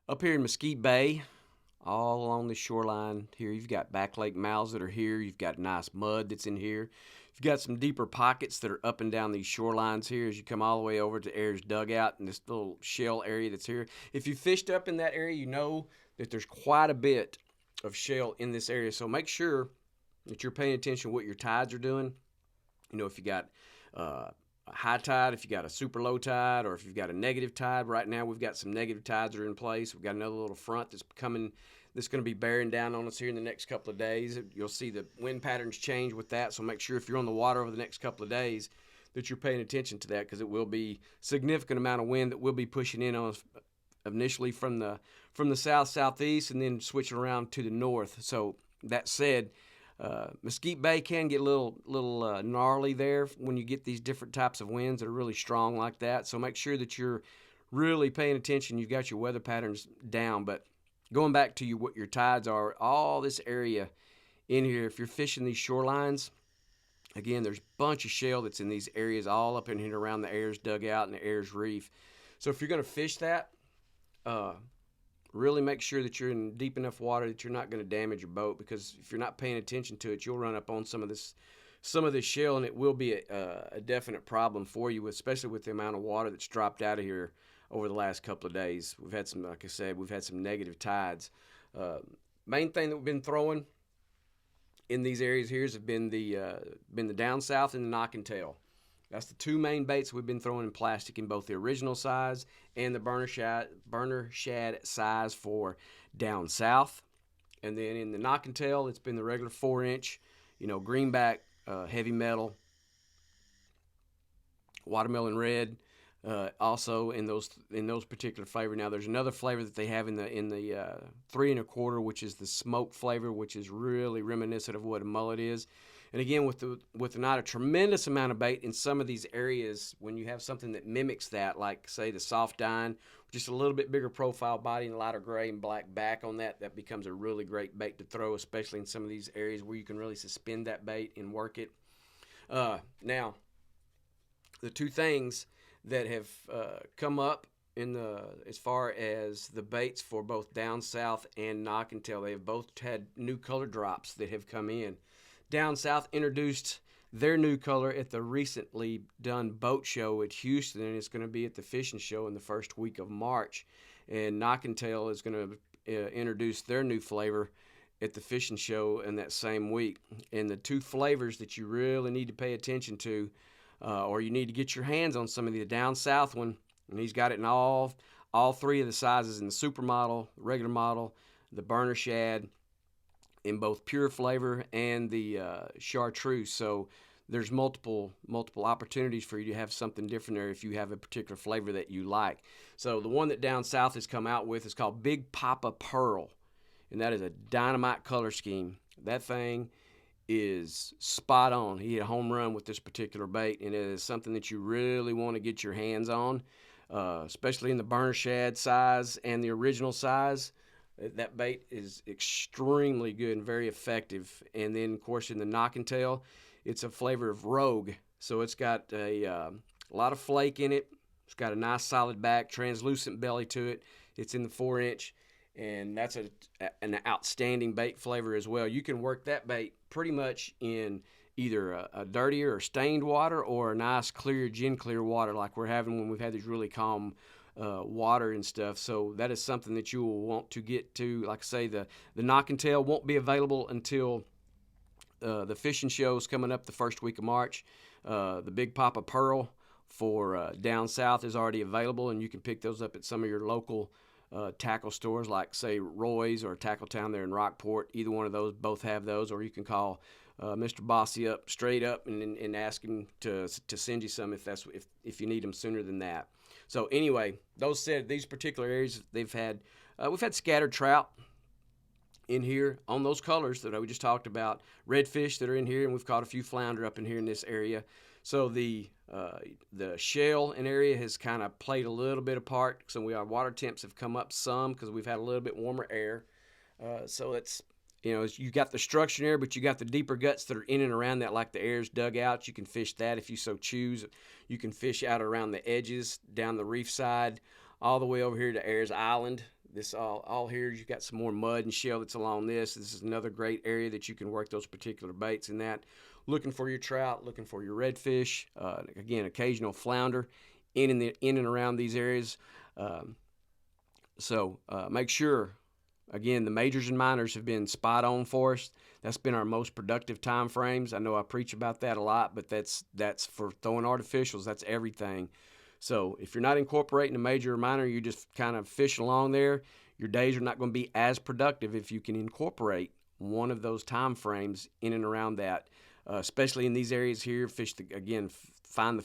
Up here in Mesquite Bay, all along the shoreline here, you've got back lake mouths that are here. You've got nice mud that's in here. You've got some deeper pockets that are up and down these shorelines here as you come all the way over to Ayers Dugout and this little shell area that's here. If you fished up in that area, you know that there's quite a bit of shell in this area. So make sure that you're paying attention to what your tides are doing. You know, if you got a high tide, if you got a super low tide, or if you've got a negative tide. Right now, we've got some negative tides that are in place. We've got another little front that's coming, that's going to be bearing down on us here in the next couple of days. You'll see the wind patterns change with that. So make sure if you're on the water over the next couple of days that you're paying attention to that, because it will be significant amount of wind that will be pushing in on us initially from the south southeast and then switching around to the north. So that said, Mesquite Bay can get a little gnarly there when you get these different types of winds that are really strong like that. So make sure that you're really paying attention. You've got your weather patterns down. But going back to what your tides are, all this area in here, if you're fishing these shorelines, again, there's a bunch of shell that's in these areas all up in here around the Ayers Dugout and the Ayers Reef. So if you're going to fish that, really make sure that you're in deep enough water that you're not going to damage your boat, because if you're not paying attention to it, you'll run up on some of this shell, and it will be a definite problem for you, especially with the amount of water that's dropped out of here over the last couple of days. We've had some, like I said, we've had some negative tides. Main thing that we've been throwing in these areas here has been the down south and the knock and tail. That's the two main baits we've been throwing in plastic in both the original size and the burner shad size for down south. And then in the knock and tail, it's been the regular 4-inch, greenback, heavy metal, watermelon red. Also in those particular flavor. Now there's another flavor that they have in the 3 1/4, which is the smoked flavor, which is really reminiscent of what a mullet is. And again, with not a tremendous amount of bait in some of these areas, when you have something that mimics that, like say the soft dine, just a little bit bigger profile body and lighter gray and black back on that becomes a really great bait to throw, especially in some of these areas where you can really suspend that bait and work it. Now, the two things that have come up as far as the baits for both down south and knock and tail, they have both had new color drops that have come in. Down south introduced their new color at the recently done boat show at Houston, and it's going to be at the fishing show in the first week of March. And knock and tail is going to introduce their new flavor at the fishing show in that same week. And the two flavors that you really need to pay attention to, or you need to get your hands on some of the down south one, and he's got it in all three of the sizes, in the super model, regular model, the burner shad, in both pure flavor and the chartreuse. So there's multiple opportunities for you to have something different there if you have a particular flavor that you like. So the one that down south has come out with is called Big Papa Pearl, and that is a dynamite color scheme. That thing is spot on. He hit a home run with this particular bait, and it is something that you really want to get your hands on, especially in the burner shad size and the original size. That bait is extremely good and very effective. And then, of course, in the knock and tail, it's a flavor of Rogue. So it's got a lot of flake in it. It's got a nice solid back, translucent belly to it. It's in the 4-inch, and that's an outstanding bait flavor as well. You can work that bait pretty much in either a dirtier or stained water, or a nice clear, gin clear water like we're having when we've had these really calm water and stuff. So that is something that you will want to get to. Like I say, the knock and tail won't be available until the fishing shows coming up the first week of March. The Big Papa Pearl for down south is already available, and you can pick those up at some of your local tackle stores, like say Roy's or Tackle Town there in Rockport. Either one of those, both have those, or you can call Mr. Bossy up straight up and ask him to send you some if you need them sooner than that. So anyway, those said, these particular areas we've had scattered trout in here on those colors that we just talked about, redfish that are in here, and we've caught a few flounder up in here in this area. So the shell and area has kind of played a little bit of part. So our water temps have come up some because we've had a little bit warmer air. So it's, you got the structure there, but you got the deeper guts that are in and around that, like the Ayers Dugout. You can fish that if you so choose. You can fish out around the edges, down the reef side, all the way over here to Ayers Island. this all here, you've got some more mud and shell that's along this. This is another great area that you can work those particular baits in that. Looking for your trout, looking for your redfish, again, occasional flounder in and around these areas. So make sure, again, the majors and minors have been spot on for us. That's been our most productive time frames. I know I preach about that a lot, but that's for throwing artificials. That's everything. So if you're not incorporating a major or minor, you just kind of fish along there, your days are not going to be as productive if you can incorporate one of those time frames in and around that, especially in these areas here. Fish, again, find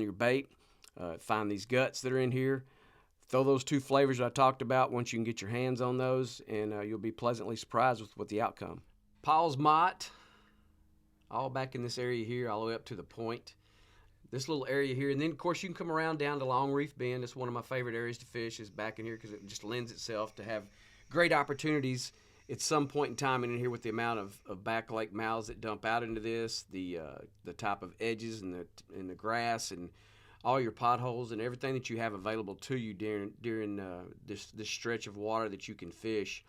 your bait, find these guts that are in here. Throw those 2 flavors that I talked about once you can get your hands on those, and you'll be pleasantly surprised with the outcome. Paul's Mott, all back in this area here, all the way up to the point. This little area here, and then of course you can come around down to Long Reef Bend. It's one of my favorite areas to fish, is back in here, because it just lends itself to have great opportunities at some point in time in here with the amount of back lake mouths that dump out into this, the type of edges and the grass and all your potholes and everything that you have available to you during this stretch of water that you can fish.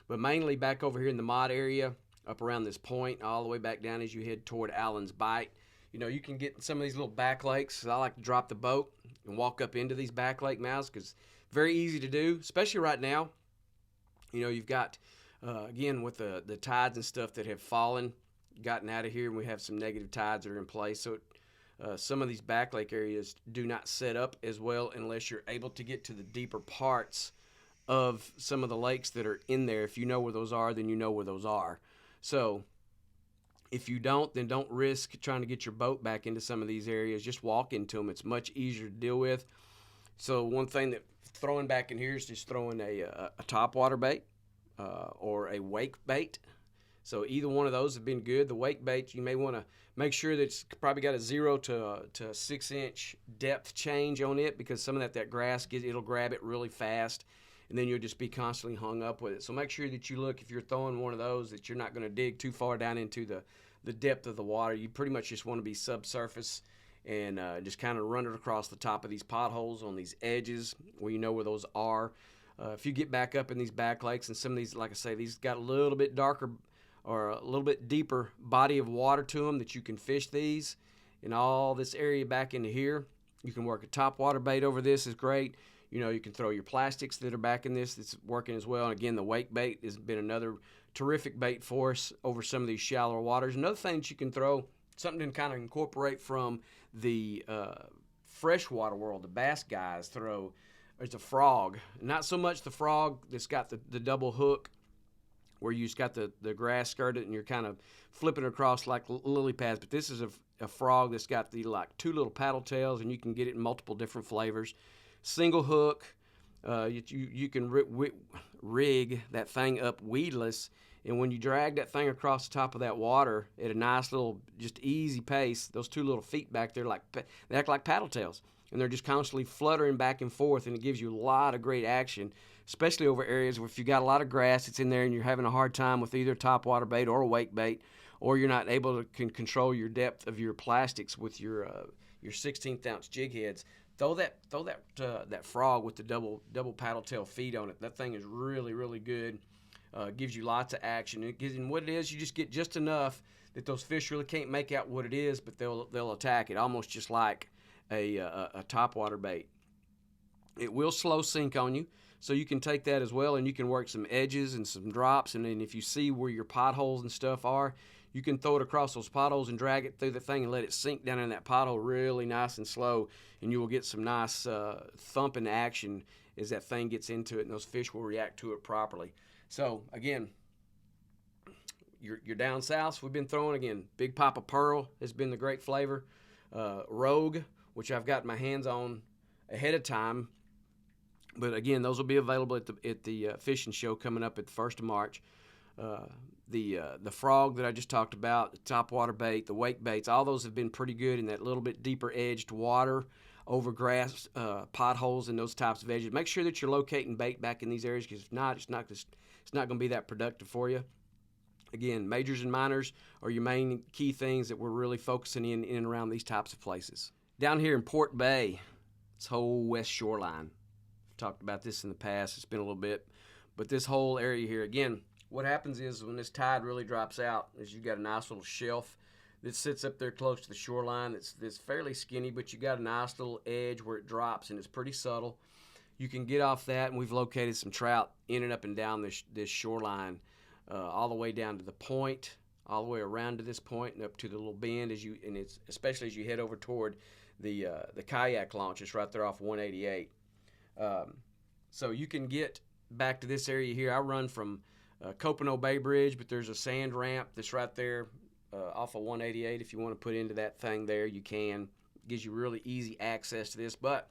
But mainly back over here in the Mott area, up around this point, all the way back down as you head toward Allen's Bight. You know, you can get in some of these little back lakes. I like to drop the boat and walk up into these back lake mouths, because very easy to do, especially right now. You know, you've got, again, with the tides and stuff that have fallen, gotten out of here, and we have some negative tides that are in place. So some of these back lake areas do not set up as well unless you're able to get to the deeper parts of some of the lakes that are in there. If you know where those are, then you know where those are. So if you don't, then don't risk trying to get your boat back into some of these areas. Just walk into them. It's much easier to deal with. So one thing that throwing back in here is just throwing a topwater bait or a wake bait. So either one of those have been good. The wake bait, you may want to make sure that it's probably got a 0 to 6 inch depth change on it, because some of that grass, it'll grab it really fast, and then you'll just be constantly hung up with it. So make sure that you look, if you're throwing one of those, that you're not going to dig too far down into the depth of the water. You pretty much just want to be subsurface and just kind of run it across the top of these potholes on these edges where you know where those are. If you get back up in these back lakes, and some of these, like I say, these got a little bit darker or a little bit deeper body of water to them, that you can fish these. In all this area back into here, you can work a topwater bait over this, is great. You know, you can throw your plastics that are back in this, that's working as well. And again, the wake bait has been another terrific bait for us over some of these shallower waters. Another thing that you can throw, something to kind of incorporate from the freshwater world, the bass guys throw, is a frog. Not so much the frog that's got the double hook, where you just got the grass skirted and you're kind of flipping across like lily pads. But this is a frog that's got the like 2 little paddle tails, and you can get it in multiple different flavors. Single hook, you can rig that thing up weedless, and when you drag that thing across the top of that water at a nice little, just easy pace, those 2 little feet back there, they act like paddle tails, and they're just constantly fluttering back and forth, and it gives you a lot of great action, especially over areas where if you got a lot of grass that's in there and you're having a hard time with either topwater bait or a wake bait, or you're not able to control your depth of your plastics with your 16th ounce jig heads. Throw that frog with the double paddle tail feet on it. That thing is really, really good. Gives you lots of action. And what it is, you just get just enough that those fish really can't make out what it is, but they'll attack it, almost just like a topwater bait. It will slow sink on you, so you can take that as well, and you can work some edges and some drops. And then if you see where your potholes and stuff are, you can throw it across those potholes and drag it through the thing and let it sink down in that pothole really nice and slow, and you will get some nice thumping action as that thing gets into it, and those fish will react to it properly. So again, you're down south, so we've been throwing, again, Big Papa Pearl has been the great flavor. Rogue, which I've got my hands on ahead of time, but again, those will be available at the fishing show coming up at the 1st of March. The frog that I just talked about, the topwater bait, the wake baits, all those have been pretty good in that little bit deeper edged water, over grass, potholes, and those types of edges. Make sure that you're locating bait back in these areas, because if not, it's not going to be that productive for you. Again, majors and minors are your main key things that we're really focusing in and around these types of places. Down here in Port Bay, this whole west shoreline, talked about this in the past. It's been a little bit. But this whole area here, again, what happens is when this tide really drops out is you've got a nice little shelf that sits up there close to the shoreline that's fairly skinny, but you got a nice little edge where it drops, and it's pretty subtle. You can get off that, and we've located some trout in and up and down this shoreline, all the way down to the point, all the way around to this point, and up to the little bend it's especially as you head over toward the kayak launch. It's right there off 188. So you can get back to this area here. I run from Copano Bay Bridge, but there's a sand ramp that's right there off of 188. If you want to put into that thing there, you can. It gives you really easy access to this. But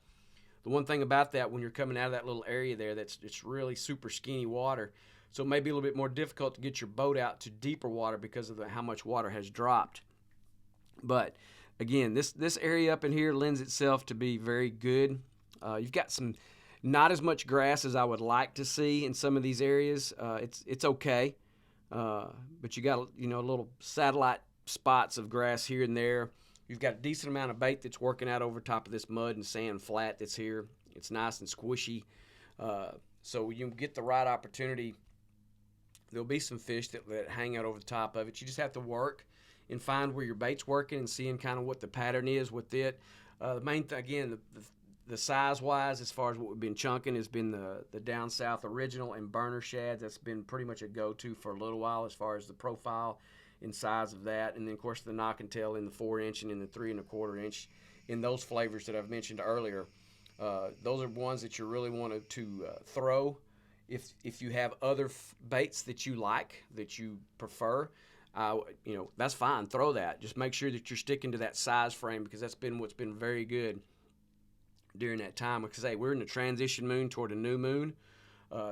the one thing about that, when you're coming out of that little area there, it's really super skinny water. So it may be a little bit more difficult to get your boat out to deeper water because of how much water has dropped. But again, this area up in here lends itself to be very good. You've got not as much grass as I would like to see in some of these areas. It's okay, but you got little satellite spots of grass here and there. You've got a decent amount of bait that's working out over top of this mud and sand flat that's here. It's nice and squishy, so you get the right opportunity. There'll be some fish that hang out over the top of it. You just have to work and find where your bait's working and seeing kind of what the pattern is with it. The main thing, again, the size-wise, as far as what we've been chunking, has been the down south original and burner shad. That's been pretty much a go-to for a little while as far as the profile and size of that. And then, of course, the knock and tail in the 4-inch and in the 3 1/4 inch in those flavors that I've mentioned earlier. Those are ones that you really want to throw. If you have other baits that you like, that you prefer, that's fine. Throw that. Just make sure that you're sticking to that size frame, because that's been what's been very good during that time. Because, hey, we're in the transition moon toward a new moon,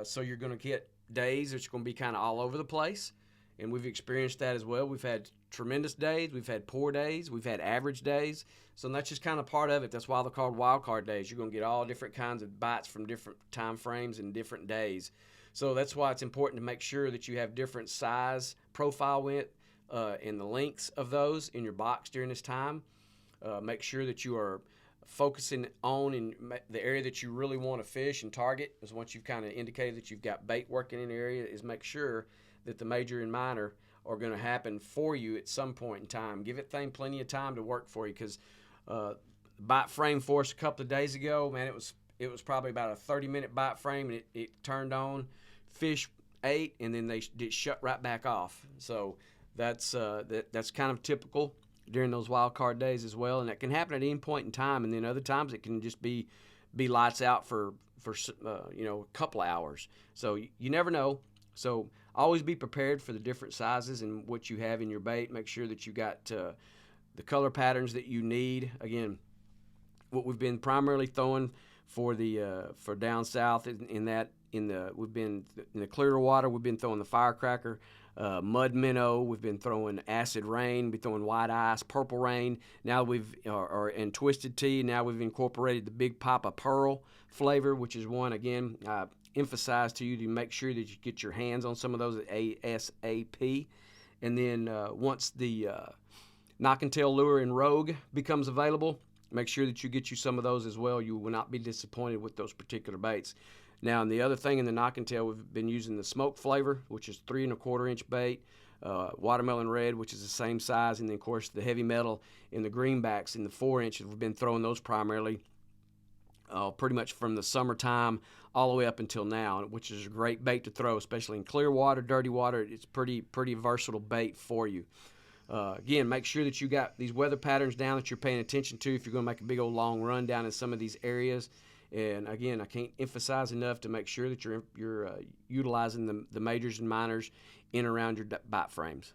so you're going to get days that's going to be kind of all over the place, and we've experienced that as well. We've had tremendous days. We've had poor days. We've had average days. So that's just kind of part of it. That's why they're called wild card days. You're going to get all different kinds of bites from different time frames and different days. So that's why it's important to make sure that you have different size profile width and the lengths of those in your box during this time. Make sure that you are focusing on in the area that you really want to fish and target. Is once you've kind of indicated that you've got bait working in the area, is make sure that the major and minor are going to happen for you at some point in time. Give it thing plenty of time to work for you, because bite frame for us a couple of days ago, man, it was probably about a 30-minute bite frame, and it turned on, fish ate, and then they shut right back off. So that's kind of typical during those wild card days as well, and that can happen at any point in time. And then other times it can just be lights out for a couple of hours. So you never know. So always be prepared for the different sizes and what you have in your bait. Make sure that you got the color patterns that you need. Again, what we've been primarily throwing for down south in the clearer water, we've been throwing the firecracker, mud minnow. We've been throwing acid rain. We're throwing white ice, purple rain. Now and twisted tea. Now we've incorporated the Big Papa Pearl flavor, which is one, again, I emphasize to you to make sure that you get your hands on some of those ASAP. And then once the knock and tail lure and rogue becomes available, make sure that you get you some of those as well. You will not be disappointed with those particular baits. Now, and the other thing in the knock and tail, we've been using the smoke flavor, which is 3 1/4 inch bait, watermelon red, which is the same size, and then, of course, the heavy metal in the greenbacks in the 4 inches. We've been throwing those primarily pretty much from the summertime all the way up until now, which is a great bait to throw, especially in clear water, dirty water. It's pretty versatile bait for you. Again, make sure that you got these weather patterns down that you're paying attention to if you're going to make a big old long run down in some of these areas. And again, I can't emphasize enough to make sure that you're utilizing the majors and minors in and around your bite frames.